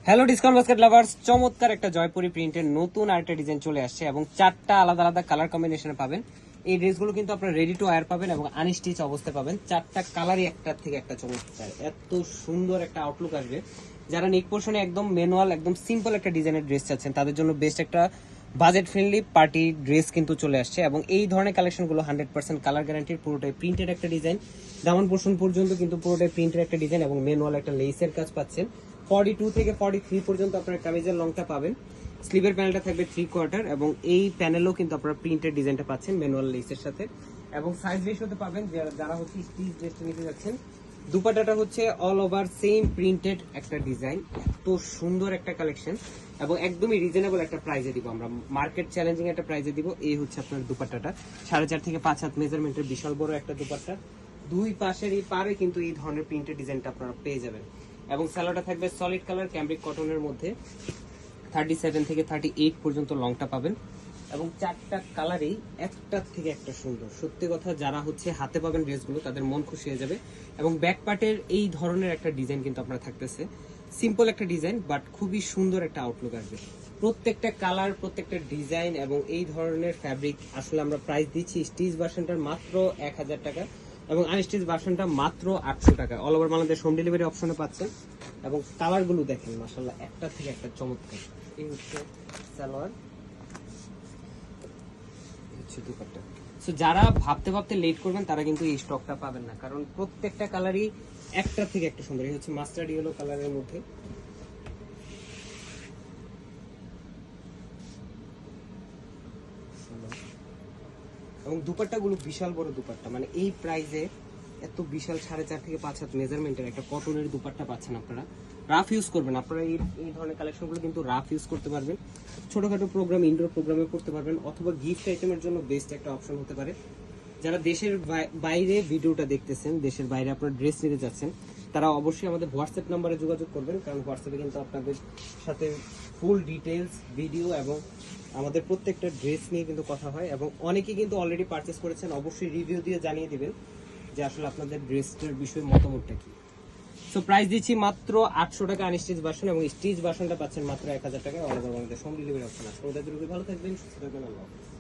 Hello discount basket lovers, চমৎকার একটা জয়পুরি প্রিন্টের নতুন আরেকটা ডিজাইন চলে আসছে এবং 4টা আলাদা আলাদা কালার কম্বিনেশনে পাবেন। এই ড্রেসগুলো কিন্তু আপনারা রেডি টু ওয়্যার পাবেন এবং আনস্টিচ অবস্থায় পাবেন। 4টা কালারই একটার থেকে একটা চমৎকার, এত সুন্দর একটা আউটলুক আসবে। যারা নেক পোর্শনে একদম ম্যানুয়াল একদম সিম্পল একটা ডিজাইনের ড্রেস চাচ্ছেন তাদের জন্য বেস্ট একটা বাজেট ফ্রেন্ডলি পার্টি ড্রেস কিন্তু চলে আসছে এবং এই ধরনের কালেকশনগুলো 100% কালার গ্যারান্টির, পুরোটাই প্রিন্টেড একটা ডিজাইন। দামান পোর্শন পর্যন্ত কিন্তু পুরোটাই প্রিন্টেড একটা ডিজাইন এবং ম্যানুয়াল একটা লেসের কাজ পাচ্ছেন। 42 থেকে 43 পর্যন্ত আপনার কামিজের লংটা পাবেন। স্লিভের প্যানেলটা থাকবে 3/4 এবং এই প্যানেলও কিন্তু আপনারা প্রিন্টেড ডিজাইনটা পাচ্ছেন ম্যানুয়াল লেসের সাথে এবং সাইজ রেশিওতে পাবেন। যারা হচ্ছে স্টিচ ড্রেসটা নিতে যাচ্ছেন, দুপাট্টাটা হচ্ছে অল ওভার সেম প্রিন্টেড একটা ডিজাইন, এত সুন্দর একটা কালেকশন এবং একদমই রিজনেবল একটা প্রাইসে দিব আমরা, মার্কেট চ্যালেঞ্জিং একটা প্রাইসে দিব। এই হচ্ছে আপনার দুপাট্টাটা 4.5 থেকে 5 হাত মেজারমেন্টের বিশাল বড় একটা দুপাট্টা, দুই পাশের এই পারে কিন্তু এই ধরনের প্রিন্টেড ডিজাইনটা আপনারা পেয়ে যাবেন এবং স্যালোটা থাকবে সলিড কালার ক্যামব্রিক কটনের মধ্যে। 37 থেকে 38 পর্যন্ত লংটা পাবেন এবং 4টা কালারেই একটার থেকে একটা সুন্দর। সত্যি কথা, যারা হচ্ছে হাতে পাবেন ড্রেসগুলো তাদের মন খুশি হয়ে যাবে এবং ব্যাক পার্টের এই ধরনের একটা ডিজাইন কিন্তু আপনার থাকতেছে। সিম্পল একটা ডিজাইন বাট খুবই সুন্দর একটা আউটলুক আসবে। প্রত্যেকটা কালার, প্রত্যেকটা ডিজাইন এবং এই ধরনের ফ্যাব্রিক আসলে আমরা প্রাইস দিচ্ছি স্টিচ ভার্সনটার মাত্র 1000 টাকা এবং আনস্টিচ ভার্সনটা মাত্র 800 টাকা। All over Bangladesh home delivery অপশনে পাচ্ছেন এবং কালারগুলো দেখেন মাশাআল্লাহ, একটা থেকে একটা চমৎকার। এই হচ্ছে সালোয়ার, হচ্ছে দুপাট্টা। সো যারা ভাবতে ভাবতে লেট করবেন তারা কিন্তু এই স্টকটা পাবেন না, কারণ প্রত্যেকটা কালারই একটা থেকে একটা সুন্দর। এই হচ্ছে মাস্টার্ড ইয়েলো কালারের মধ্যে, এবং দুপাট্টাগুলো বিশাল বড় দুপাট্টা, মানে এই প্রাইসে এত বিশাল 4.5 থেকে 5 হাত মেজারমেন্টের একটা কটনের দুপাট্টা পাচ্ছেন আপনারা। রাফ ইউজ করবেন আপনারা, এই ধরনের কালেকশনগুলো কিন্তু রাফ ইউজ করতে পারবেন, ছোটখাটো প্রোগ্রাম ইনডোর প্রোগ্রামে করতে পারবেন অথবা গিফট আইটেমের জন্য বেস্ট একটা অপশন হতে পারে। যারা দেশের বাইরে ভিডিওটা দেখতেছেন, দেশের বাইরে আপনারা ড্রেস নিতে যাচ্ছেন, তারা অবশ্যই আমাদের হোয়াটসঅ্যাপ নাম্বারে যোগাযোগ করবেন, কারণ হোয়াটসঅ্যাপে কিন্তু আপনাদের সাথে ফুল ডিটেলস ভিডিও এবং আমাদের প্রত্যেকটা ড্রেস নিয়ে কিন্তু কথা হয় এবং অনেকেই কিন্তু অলরেডি পারচেস করেছেন। অবশ্যই রিভিউ দিয়ে জানিয়ে দিবেন যে আসলে আপনাদের ড্রেসটার বিষয়ে মতামতটা কি। সো প্রাইস দিচ্ছি মাত্র 800 টাকা আনস্টিচ ভার্সন এবং স্টিচ ভার্সনটা পাচ্ছেন মাত্র 1000 টাকায়। All over Bangladesh home delivery option আছে। ওদের ভালো থাকবেন, সুস্থ থাকবেন, আল্লাহ হাফেজ।